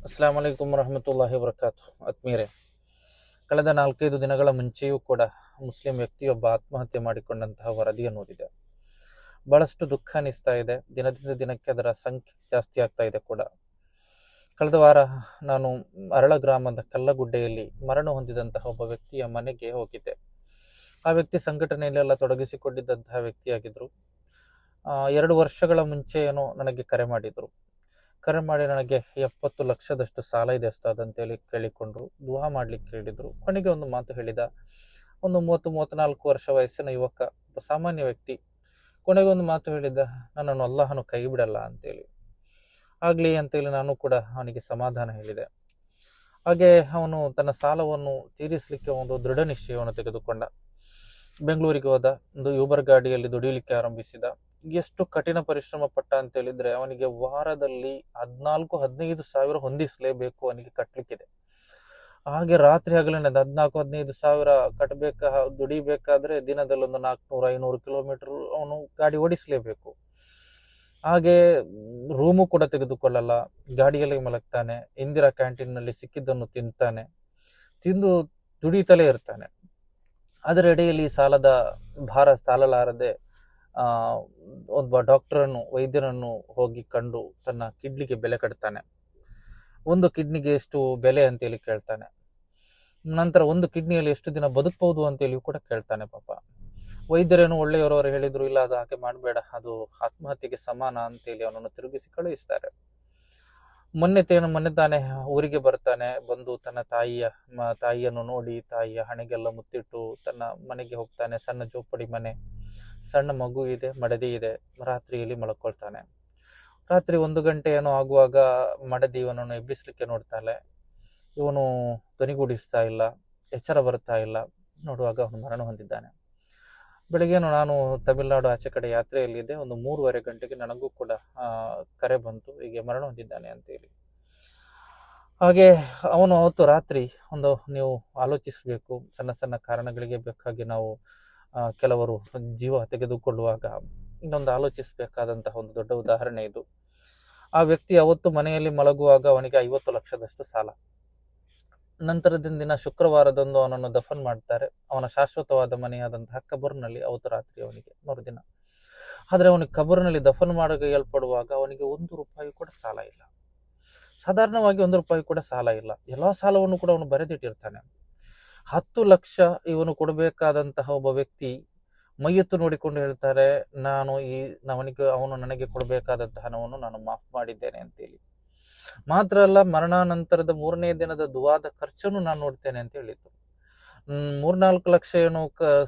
ಅಸ್ಲಾಂ ವಲೈಕುಮ್ ವರಹಮತುಲ್ಲಾಹಿ ವಬರಕಾತು. ಆತ್ಮೀಯರೇ, ಕಳೆದ 4-5 ದಿನಗಳ ಮುಂಚೆಯೂ ಕೂಡ ಮುಸ್ಲಿಂ ವ್ಯಕ್ತಿಯೊಬ್ಬ ಆತ್ಮಹತ್ಯೆ ಮಾಡಿಕೊಂಡಂತಹ ವರದಿಯನ್ನು ಓದಿದೆ. ಬಹಳಷ್ಟು ದುಃಖ ಅನಿಸ್ತಾ ಇದೆ. ದಿನದಿಂದ ದಿನಕ್ಕೆ ಅದರ ಸಂಖ್ಯೆ ಜಾಸ್ತಿ ಆಗ್ತಾ ಇದೆ ಕೂಡ. ಕಳೆದ ವಾರ ನಾನು ಅರಳ ಗ್ರಾಮದ ಕಲ್ಲಗುಡ್ಡೆಯಲ್ಲಿ ಮರಣ ಹೊಂದಿದಂತಹ ಒಬ್ಬ ವ್ಯಕ್ತಿಯ ಮನೆಗೆ ಹೋಗಿದ್ದೆ. ಆ ವ್ಯಕ್ತಿ ಸಂಘಟನೆಯಲ್ಲೆಲ್ಲ ತೊಡಗಿಸಿಕೊಂಡಿದ್ದಂತಹ ವ್ಯಕ್ತಿಯಾಗಿದ್ದರು. 2 ವರ್ಷಗಳ ಮುಂಚೆ ಏನೋ ನನಗೆ ಕರೆ ಮಾಡಿ ನನಗೆ 70 ಲಕ್ಷದಷ್ಟು ಸಾಲ ಇದೆ ಉಸ್ತಾದ್ ಅಂತೇಳಿ ಕೇಳಿಕೊಂಡ್ರು. ದುಹಾ ಮಾಡ್ಲಿಕ್ಕೆ ಹೇಳಿದ್ರು. ಕೊನೆಗೆ ಒಂದು ಮಾತು ಹೇಳಿದ. ಒಂದು 30-34 ವರ್ಷ ವಯಸ್ಸಿನ ಯುವಕ, ಒಬ್ಬ ಸಾಮಾನ್ಯ ವ್ಯಕ್ತಿ. ಕೊನೆಗೆ ಒಂದು ಮಾತು ಹೇಳಿದ್ದ, ನನ್ನನ್ನು ಅಲ್ಲಾಹನು ಕೈ ಬಿಡಲ್ಲ ಅಂತೇಳಿ. ಆಗ್ಲಿ ಅಂತೇಳಿ ನಾನು ಕೂಡ ಅವನಿಗೆ ಸಮಾಧಾನ ಹೇಳಿದೆ. ಹಾಗೆ ಅವನು ತನ್ನ ಸಾಲವನ್ನು ತೀರಿಸಲಿಕ್ಕೆ ಒಂದು ದೃಢ ನಿಶ್ಚಯವನ್ನು ತೆಗೆದುಕೊಂಡ. ಬೆಂಗಳೂರಿಗೆ ಹೋದ. ಒಂದು ಯೂಬರ್ ಗಾಡಿಯಲ್ಲಿ ದುಡಿಯಲಿಕ್ಕೆ ಆರಂಭಿಸಿದ. ಎಷ್ಟು ಕಠಿಣ ಪರಿಶ್ರಮ ಪಟ್ಟ ಅಂತ ಹೇಳಿದ್ರೆ, ಅವನಿಗೆ ವಾರದಲ್ಲಿ 14-15 ಸಾವಿರ ಹೊಂದಿಸಲೇಬೇಕು ಅವನಿಗೆ ಕಟ್ಟಲಿಕ್ಕಿದೆ. ಹಾಗೆ ರಾತ್ರಿ ಹಗಲಿನ 14-15 ಸಾವಿರ ದುಡಿಬೇಕಾದ್ರೆ ದಿನದಲ್ಲಿ ಒಂದು 400-500 ಕಿಲೋಮೀಟರ್ ಅವನು ಗಾಡಿ ಓಡಿಸಲೇಬೇಕು. ಹಾಗೆ ರೂಮು ಕೂಡ ತೆಗೆದುಕೊಳ್ಳಲ್ಲ, ಗಾಡಿಯಲ್ಲಿ ಮಲಗ್ತಾನೆ. ಇಂದಿರಾ ಕ್ಯಾಂಟೀನ್ನಲ್ಲಿ ಸಿಕ್ಕಿದ್ದನ್ನು ತಿಂದು ದುಡಿತಲೇ ಇರ್ತಾನೆ. ಅದರ ಎಡೆಯಲ್ಲಿ ಸಾಲದ ಭಾರ ತಾಳಲಾರದೆ ಒಬ್ಬ ವೈದ್ಯರನ್ನು ಹೋಗಿ ಕಂಡು ತನ್ನ ಕಿಡ್ನಿಗೆ ಬೆಲೆ ಕಟ್ತಾನೆ. ಒಂದು ಕಿಡ್ನಿಗೆ ಎಷ್ಟು ಬೆಲೆ ಅಂತೇಳಿ ಕೇಳ್ತಾನೆ. ನಂತರ ಒಂದು ಕಿಡ್ನಿಯಲ್ಲಿ ಎಷ್ಟು ದಿನ ಬದುಕಬಹುದು ಅಂತೇಳಿ ಕೂಡ ಕೇಳ್ತಾನೆ. ಪಾಪ ವೈದ್ಯರೇನು ಒಳ್ಳೆಯವರವರು ಹೇಳಿದ್ರು, ಇಲ್ಲ ಅದು ಹಾಗೆ ಮಾಡಬೇಡ, ಅದು ಆತ್ಮಹತ್ಯೆಗೆ ಸಮಾನ ಅಂತೇಳಿ ಅವನನ್ನು ತಿರುಗಿಸಿ ಕಳುಹಿಸ್ತಾರೆ. ಮೊನ್ನೆ ತಾನೇ ಊರಿಗೆ ಬರ್ತಾನೆ. ಬಂದು ತನ್ನ ತಾಯಿಯನ್ನು ನೋಡಿ, ತಾಯಿಯ ಹಣೆಗೆಲ್ಲ ಮುತ್ತಿಟ್ಟು ತನ್ನ ಮನೆಗೆ ಹೋಗ್ತಾನೆ. ಸಣ್ಣ ಜೋಪಡಿ ಮನೆ, ಸಣ್ಣ ಮಗು ಇದೆ, ಮಡದಿ ಇದೆ. ರಾತ್ರಿಯಲ್ಲಿ ಮಲ್ಕೊಳ್ತಾನೆ. ರಾತ್ರಿ 1 ಗಂಟೆ ಏನೋ ಆಗುವಾಗ ಮಡದಿ ಇವನನ್ನು ಎಬ್ಬಿಸ್ಲಿಕ್ಕೆ ನೋಡ್ತಾಳೆ. ಇವನು ಧ್ವನಿಗೂಡಿಸ್ತಾ ಇಲ್ಲ, ಎಚ್ಚರ ಬರ್ತಾ ಇಲ್ಲ. ನೋಡುವಾಗ ಅವನು ಮರಣ ಹೊಂದಿದ್ದಾನೆ. ಬೆಳಗ್ಗೆನು ನಾನು ತಮಿಳುನಾಡು ಆಚೆ ಕಡೆ ಯಾತ್ರೆಯಲ್ಲಿದ್ದೆ. ಒಂದು 3:30 ಗಂಟೆಗೆ ನನಗೂ ಕೂಡ ಕರೆ ಬಂತು, ಹೀಗೆ ಮರಣ ಹೊಂದಿದ್ದಾನೆ ಅಂತೇಳಿ. ಹಾಗೆ ಅವನು ಅವತ್ತು ರಾತ್ರಿ ನೀವು ಆಲೋಚಿಸಬೇಕು, ಸಣ್ಣ ಸಣ್ಣ ಕಾರಣಗಳಿಗೆ ಬೇಕಾಗಿ ನಾವು ಕೆಲವರು ಜೀವ ತೆಗೆದುಕೊಳ್ಳುವಾಗ ಇನ್ನೊಂದು ಆಲೋಚಿಸಬೇಕಾದಂತಹ ಒಂದು ದೊಡ್ಡ ಉದಾಹರಣೆ ಇದು. ಆ ವ್ಯಕ್ತಿ ಅವತ್ತು ಮನೆಯಲ್ಲಿ ಮಲಗುವಾಗ ಅವನಿಗೆ 50 ಲಕ್ಷದಷ್ಟು ಸಾಲ. ನಂತರದ ದಿನ ಶುಕ್ರವಾರದಂದು ಅವನನ್ನು ದಫನ್ ಮಾಡ್ತಾರೆ. ಅವನ ಶಾಶ್ವತವಾದ ಮನೆಯಾದಂತಹ ಕಬರ್ನಲ್ಲಿ ಅವತ್ತು ರಾತ್ರಿ ಅವನಿಗೆ ಮರುದಿನ. ಆದ್ರೆ ಅವನಿಗೆ ಕಬರ್ನಲ್ಲಿ ದಫನ್ ಮಾಡಲ್ಪಡುವಾಗ ಅವನಿಗೆ 1 ರೂಪಾಯಿ ಕೂಡ ಸಾಲ ಇಲ್ಲ. ಸಾಧಾರಣವಾಗಿ 1 ರೂಪಾಯಿ ಕೂಡ ಸಾಲ ಇಲ್ಲ. ಎಲ್ಲಾ ಸಾಲವನ್ನು ಕೂಡ ಅವನು ಬರೆದಿಟ್ಟಿರ್ತಾನೆ. 10 ಲಕ್ಷ ಇವನು ಕೊಡಬೇಕಾದಂತಹ ಒಬ್ಬ ವ್ಯಕ್ತಿ ಮೈಯತ್ತು ನೋಡಿಕೊಂಡು ಹೇಳ್ತಾರೆ, ಅವನು ನನಗೆ ಕೊಡಬೇಕಾದಂತಹ ಹಣವನ್ನು ನಾನು ಮಾಫ್ ಮಾಡಿದ್ದೇನೆ ಅಂತೇಳಿ. ಮಾತ್ರ ಅಲ್ಲ, ಮರಣಾನಂತರದ 3ನೇ ದಿನದ ದುವಾದ ಖರ್ಚನ್ನು ನಾನು ನೋಡ್ತೇನೆ ಅಂತ ಹೇಳಿತ್ತು. 3-4 ಲಕ್ಷ ಏನು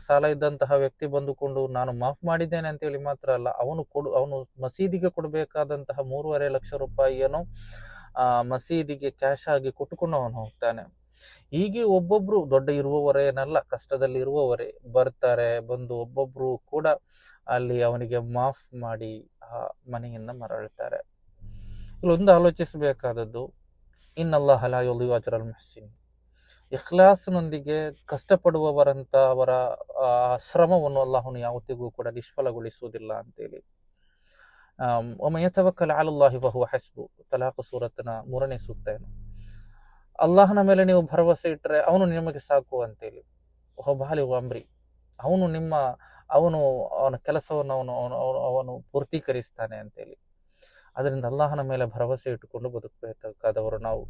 ಸಾಲ ಇದ್ದಂತಹ ವ್ಯಕ್ತಿ ಬಂದುಕೊಂಡು ನಾನು ಮಾಫ್ ಮಾಡಿದ್ದೇನೆ ಅಂತ ಹೇಳಿ ಮಾತ್ರ ಅಲ್ಲ, ಅವನು ಮಸೀದಿಗೆ ಕೊಡಬೇಕಾದಂತಹ 3.5 ಲಕ್ಷ ರೂಪಾಯಿಯನ್ನು ಮಸೀದಿಗೆ ಕ್ಯಾಶ್ ಆಗಿ ಕೊಟ್ಟುಕೊಂಡು ಅವನು ಹೋಗ್ತಾನೆ. ಹೀಗೆ ಒಬ್ಬೊಬ್ರು, ದೊಡ್ಡ ಇರುವವರೇನಲ್ಲ, ಕಷ್ಟದಲ್ಲಿ ಇರುವವರೇ ಬರ್ತಾರೆ. ಬಂದು ಒಬ್ಬೊಬ್ರು ಕೂಡ ಅಲ್ಲಿ ಅವನಿಗೆ ಮಾಫ್ ಮಾಡಿ ಆ ಮನೆಯಿಂದ ಮರಳ್ತಾರೆ. ಇಲ್ಲೊಂದು ಆಲೋಚಿಸಬೇಕಾದದ್ದು, ಇನ್ನಲ್ಲಾಹ ಲಾ ಯುದಿಯು ಅಜ್ರಲ್ ಮುಹ್ಸಿನೀನ್. ಇಖ್ಲಾಸ್ನೊಂದಿಗೆ ಅವರ ಶ್ರಮವನ್ನು ಅಲ್ಲಾಹನು ಯಾವತ್ತಿಗೂ ಕೂಡ ನಿಷ್ಫಲಗೊಳಿಸುವುದಿಲ್ಲ ಅಂತೇಳಿ. ವಮನ್ ಯತವಕ್ಕಲ್ ಅಲಲ್ಲಾಹಿ ಫಹುವ ಹಸ್ಬು, ತಲಾಖ್ ಸೂರತ್ನ 3ನೇ ಸೂಕ್ತ ಏನು. ಅಲ್ಲಾಹನ ಮೇಲೆ ನೀವು ಭರವಸೆ ಇಟ್ಟರೆ ಅವನು ನಿಮಗೆ ಸಾಕು ಅಂತೇಳಿ. ಬಾಲಿಗು ಅಮ್ರಿ, ಅವನ ಕೆಲಸವನ್ನು ಅವನು ಪೂರ್ತೀಕರಿಸ್ತಾನೆ ಅಂತೇಳಿ. ಅದರಿಂದ ಅಲ್ಲಾಹನ ಮೇಲೆ ಭರವಸೆ ಇಟ್ಟುಕೊಂಡು ಬದುಕಬೇಕಾದವರು ನಾವು.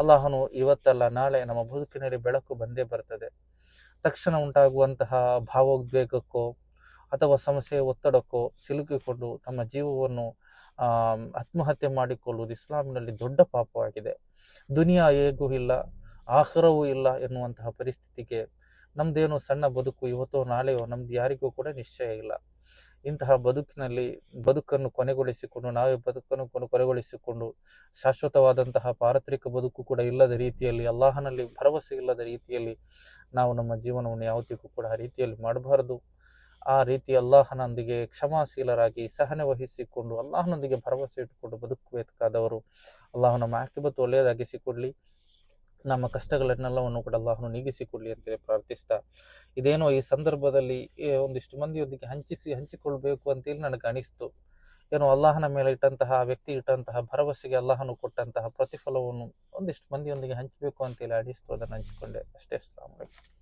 ಅಲ್ಲಾಹನು ಇವತ್ತಲ್ಲ ನಾಳೆ ನಮ್ಮ ಬದುಕಿನಲ್ಲಿ ಬೆಳಕು ಬಂದೇ ಬರ್ತದೆ. ತಕ್ಷಣ ಉಂಟಾಗುವಂತಹ ಭಾವೋದ್ವೇಗಕ್ಕೋ ಅಥವಾ ಸಮಸ್ಯೆ ಒತ್ತಡಕ್ಕೋ ಸಿಲುಕಿಕೊಂಡು ತಮ್ಮ ಜೀವವನ್ನು ಆತ್ಮಹತ್ಯೆ ಮಾಡಿಕೊಳ್ಳುವುದು ಇಸ್ಲಾಮಿನಲ್ಲಿ ದೊಡ್ಡ ಪಾಪವಾಗಿದೆ. ದುನಿಯಾ ಹೇಗೂ ಇಲ್ಲ, ಆಖಿರವೂ ಇಲ್ಲ ಎನ್ನುವಂತಹ ಪರಿಸ್ಥಿತಿಗೆ ನಮ್ದೇನೋ ಸಣ್ಣ ಬದುಕು, ಇವತ್ತೋ ನಾಳೆಯೋ ನಮ್ದು ಯಾರಿಗೂ ಕೂಡ ನಿಶ್ಚಯ ಇಲ್ಲ. ಇಂತಹ ಬದುಕನ್ನು ಕೊನೆಗೊಳಿಸಿಕೊಂಡು ಶಾಶ್ವತವಾದಂತಹ ಪಾರತ್ರಿಕ ಬದುಕು ಕೂಡ ಇಲ್ಲದ ರೀತಿಯಲ್ಲಿ, ಅಲ್ಲಾಹನಲ್ಲಿ ಭರವಸೆ ಇಲ್ಲದ ರೀತಿಯಲ್ಲಿ ನಾವು ನಮ್ಮ ಜೀವನವನ್ನು ಯಾವತ್ತಿಗೂ ಕೂಡ ಆ ರೀತಿಯಲ್ಲಿ ಮಾಡಬಾರದು. ಆ ರೀತಿ ಅಲ್ಲಾಹನೊಂದಿಗೆ ಕ್ಷಮಾಶೀಲರಾಗಿ ಸಹನೆ ವಹಿಸಿಕೊಂಡು ಅಲ್ಲಾಹನೊಂದಿಗೆ ಭರವಸೆ ಇಟ್ಟುಕೊಂಡು ಬದುಕಬೇಕಾದವರು. ಅಲ್ಲಾಹ ನಮ್ಮ ಆಕಿಬತ್ತು ಒಳ್ಳೆಯದಾಗಿಸಿಕೊಡ್ಲಿ, ನಮ್ಮ ಕಷ್ಟಗಳನ್ನೆಲ್ಲವನ್ನು ಕೂಡ ಅಲ್ಲಾಹನು ನೀಗಿಸಿಕೊಡ್ಲಿ ಅಂತೇಳಿ ಪ್ರಾರ್ಥಿಸ್ತಾ, ಇದೇನೋ ಈ ಸಂದರ್ಭದಲ್ಲಿ ಒಂದಿಷ್ಟು ಮಂದಿಯೊಂದಿಗೆ ಹಂಚಿಕೊಳ್ಬೇಕು ಅಂತೇಳಿ ನನಗೆ ಅನಿಸ್ತು. ಏನು ಅಲ್ಲಾಹನ ಮೇಲೆ ಇಟ್ಟಂತಹ ಆ ವ್ಯಕ್ತಿ ಇಟ್ಟಂತಹ ಭರವಸೆಗೆ ಅಲ್ಲಾಹನು ಕೊಟ್ಟಂತಹ ಪ್ರತಿಫಲವನ್ನು ಒಂದಿಷ್ಟು ಮಂದಿಯೊಂದಿಗೆ ಹಂಚಬೇಕು ಅಂತೇಳಿ ಅಡಿಸ್ತು, ಅದನ್ನು ಹಂಚಿಕೊಂಡೆ ಅಷ್ಟೇ. ಅಸ್ಸಲಾಮು ಅಲೈಕುಂ.